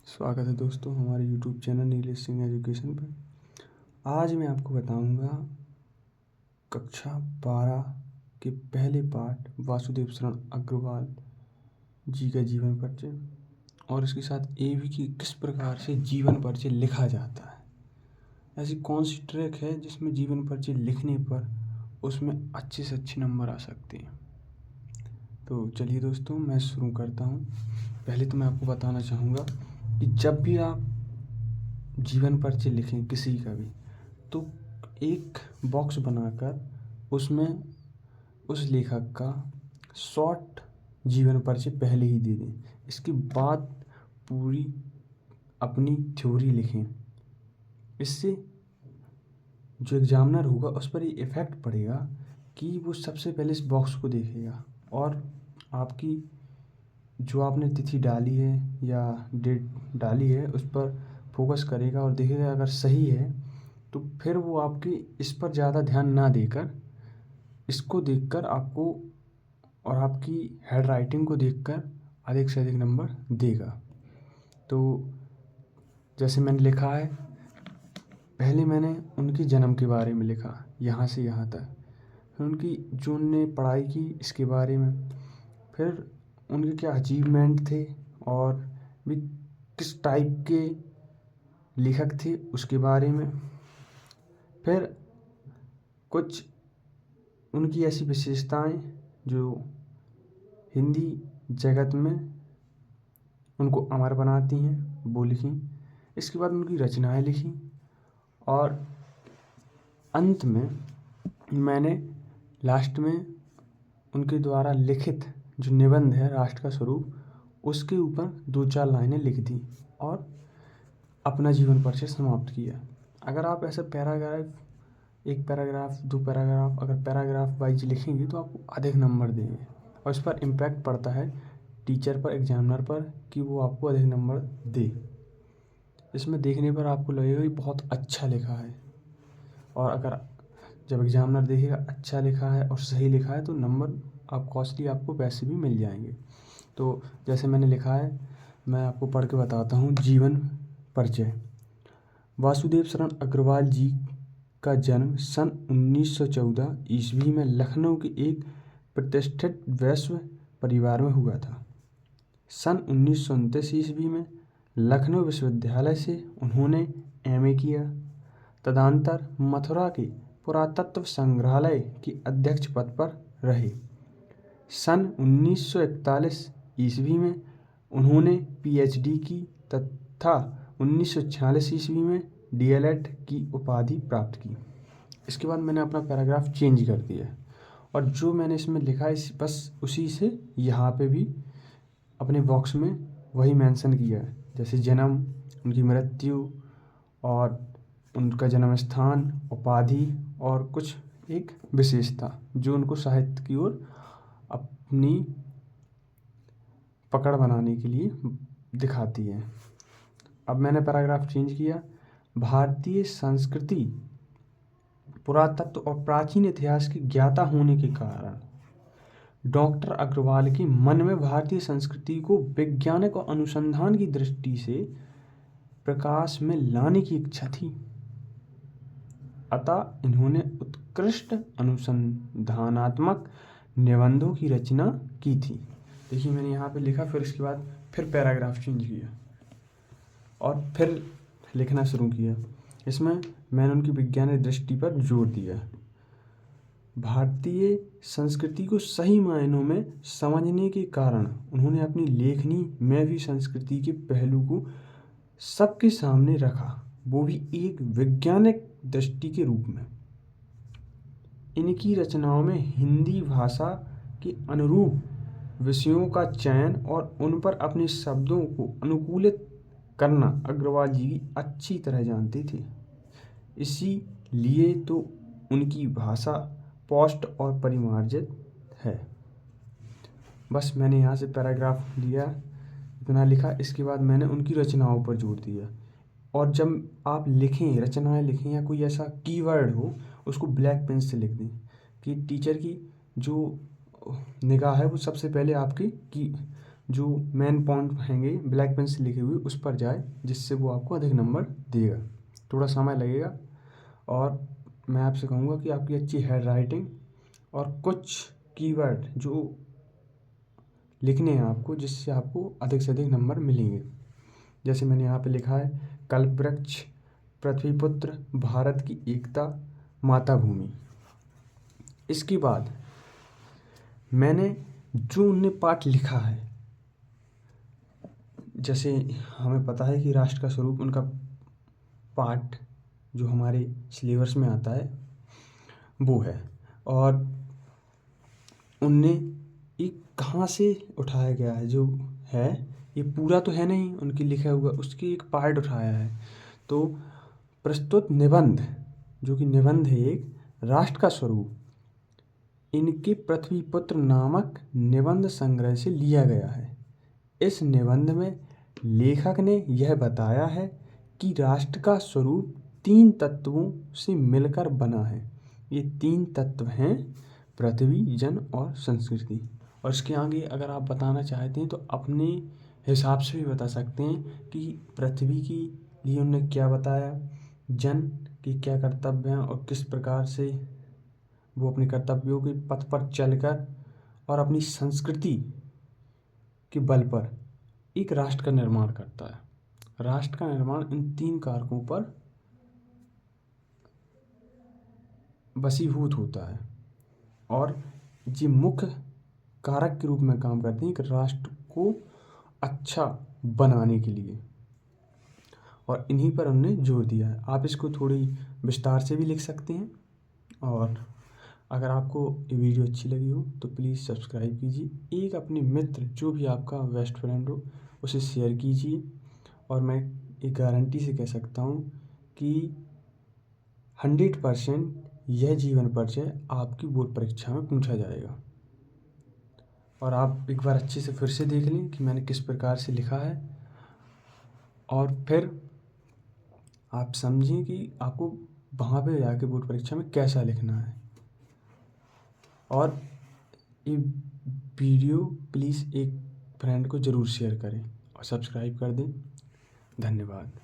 स्वागत है दोस्तों हमारे YouTube channel Nilesh Singh education पर। आज मैं आपको बताऊंगा कक्षा 12 के पहले पाठ वासुदेव शरण अग्रवाल जी का जीवन परिचय और इसके साथ ये भी कि किस प्रकार से जीवन परिचय लिखा जाता है। ऐसी कौन सी ट्रिक है जिसमें जीवन परिचय लिखने पर उसमें अच्छे से अच्छे नंबर आ सकते हैं। तो चलिए दोस्तों मैं शुरू करता हूँ। पहले तो मैं आपको बताना चाहूँगा कि जब भी आप जीवन परिचय लिखें किसी का भी, तो एक बॉक्स बनाकर उसमें उस लेखक का शॉर्ट जीवन परिचय पहले ही दे दें। इसके बाद पूरी अपनी थ्योरी लिखें। इससे जो एग्जामिनर होगा उस पर ये इफ़ेक्ट पड़ेगा कि वो सबसे पहले इस बॉक्स को देखेगा और आपकी जो आपने तिथि डाली है या डेट डाली है उस पर फोकस करेगा और देखेगा। अगर सही है तो फिर वो आपकी इस पर ज़्यादा ध्यान ना देकर इसको देखकर आपको और आपकी हैंड राइटिंग को देखकर अधिक से अधिक नंबर देगा। तो जैसे मैंने लिखा है, पहले मैंने उनके जन्म के बारे में लिखा यहाँ से यहाँ तक, फिर उनकी जो उनने पढ़ाई की इसके बारे में, फिर उनके क्या अचीवमेंट थे और भी किस टाइप के लेखक थे उसके बारे में, फिर कुछ उनकी ऐसी विशेषताएं जो हिंदी जगत में उनको अमर बनाती हैं वो लिखी। इसके बाद उनकी रचनाएं लिखी और अंत में मैंने लास्ट में उनके द्वारा लिखित जो निबंध है राष्ट्र का स्वरूप, उसके ऊपर 2-4 लाइनें लिख दी और अपना जीवन परिचय समाप्त किया। अगर आप ऐसे पैराग्राफ, एक पैराग्राफ, 2 पैराग्राफ, अगर पैराग्राफ वाइज लिखेंगे तो आपको अधिक नंबर देंगे और इस पर इम्पैक्ट पड़ता है टीचर पर, एग्जामिनर पर, कि वो आपको अधिक नंबर दे। इसमें देखने पर आपको लगेगा कि बहुत अच्छा लिखा है और अगर जब एग्जामिनर देखेगा अच्छा लिखा है और सही लिखा है तो नंबर आप कॉस्टली आपको पैसे भी मिल जाएंगे। तो जैसे मैंने लिखा है मैं आपको पढ़ के बताता हूँ। जीवन परिचय। वासुदेव शरण अग्रवाल जी का जन्म सन 1914 ईस्वी में लखनऊ के एक प्रतिष्ठित वैश्य परिवार में हुआ था। सन 1929 ईस्वी में लखनऊ विश्वविद्यालय से उन्होंने एमए किया। तदनंतर मथुरा के पुरातत्व संग्रहालय के अध्यक्ष पद पर रहे। सन 1941 ईस्वी में उन्होंने पीएचडी की तथा 1946 ईस्वी में डीएलएड की उपाधि प्राप्त की। इसके बाद मैंने अपना पैराग्राफ चेंज कर दिया और जो मैंने इसमें लिखा है बस उसी से यहाँ पे भी अपने बॉक्स में वही मेंशन किया है। जैसे जन्म, उनकी मृत्यु और उनका जन्म स्थान, उपाधि और कुछ एक विशेषता जो उनको साहित्य की ओर अपनी पकड़ बनाने के लिए दिखाती है। अब मैंने पैराग्राफ चेंज किया। भारतीय संस्कृति, पुरातत्व और प्राचीन इतिहास के ज्ञाता होने के कारण डॉक्टर अग्रवाल के मन में भारतीय संस्कृति को वैज्ञानिक और अनुसंधान की दृष्टि से प्रकाश में लाने की इच्छा थी। अतः इन्होंने उत्कृष्ट अनुसंधानात्मक निबंधों की रचना की थी। देखिए मैंने यहाँ पे लिखा, फिर इसके बाद फिर पैराग्राफ चेंज किया और फिर लिखना शुरू किया। इसमें मैंने उनकी वैज्ञानिक दृष्टि पर जोर दिया। भारतीय संस्कृति को सही मायनों में समझने के कारण उन्होंने अपनी लेखनी में भी संस्कृति के पहलू को सबके सामने रखा, वो भी एक वैज्ञानिक दृष्टि के रूप में। इनकी रचनाओं में हिंदी भाषा के अनुरूप विषयों का चयन और उन पर अपने शब्दों को अनुकूलित करना अग्रवाल जी अच्छी तरह जानते थे। इसीलिए तो उनकी भाषा स्पष्ट और परिमार्जित है। बस मैंने यहाँ से पैराग्राफ लिया, इतना लिखा। इसके बाद मैंने उनकी रचनाओं पर जोर दिया। और जब आप लिखें, रचनाएं लिखें या कोई ऐसा कीवर्ड हो, उसको ब्लैक पेन से लिख दें कि टीचर की जो निगाह है वो सबसे पहले आपकी की जो मेन पॉइंट हैंगे ब्लैक पेन से लिखे हुए उस पर जाए, जिससे वो आपको अधिक नंबर देगा। थोड़ा समय लगेगा और मैं आपसे कहूँगा कि आपकी अच्छी हैंड राइटिंग और कुछ कीवर्ड जो लिखने हैं आपको, जिससे आपको अधिक से अधिक नंबर मिलेंगे। जैसे मैंने यहाँ पे लिखा है कल्पवृक्ष, पृथ्वीपुत्र, भारत की एकता, माता भूमि। इसके बाद मैंने जो उन्हें पाठ लिखा है, जैसे हमें पता है कि राष्ट्र का स्वरूप उनका पाठ जो हमारे सिलेबस में आता है वो है, और उनने एक कहाँ से उठाया गया है जो है, ये पूरा तो है नहीं उनके लिखा हुआ, उसकी एक पार्ट उठाया है। तो प्रस्तुत निबंध जो कि निबंध है एक राष्ट्र का स्वरूप, इनके पृथ्वीपुत्र नामक निबंध संग्रह से लिया गया है। इस निबंध में लेखक ने यह बताया है कि राष्ट्र का स्वरूप 3 तत्वों से मिलकर बना है। ये 3 तत्व हैं पृथ्वी, जन और संस्कृति। और इसके आगे अगर आप बताना चाहते हैं तो अपने हिसाब से भी बता सकते हैं कि पृथ्वी के लिए उन्होंने क्या बताया, जन के क्या कर्तव्य हैं और किस प्रकार से वो अपने कर्तव्यों के पथ पर चलकर और अपनी संस्कृति के बल पर एक राष्ट्र का निर्माण करता है। राष्ट्र का निर्माण इन 3 कारकों पर वशीभूत होता है और ये मुख्य कारक के रूप में काम करते हैं कि राष्ट्र को अच्छा बनाने के लिए, और इन्हीं पर हमने जोर दिया है। आप इसको थोड़ी विस्तार से भी लिख सकते हैं, और अगर आपको ये वीडियो अच्छी लगी हो तो प्लीज़ सब्सक्राइब कीजिए। एक अपने मित्र जो भी आपका बेस्ट फ्रेंड हो उसे शेयर कीजिए, और मैं एक गारंटी से कह सकता हूँ कि 100% यह जीवन परिचय आपकी बोर्ड परीक्षा में पूछा जाएगा। और आप एक बार अच्छे से फिर से देख लें कि मैंने किस प्रकार से लिखा है, और फिर आप समझें कि आपको वहाँ पे जाके बोर्ड परीक्षा में कैसा लिखना है। और ये वीडियो प्लीज़ एक फ्रेंड को ज़रूर शेयर करें और सब्सक्राइब कर दें। धन्यवाद।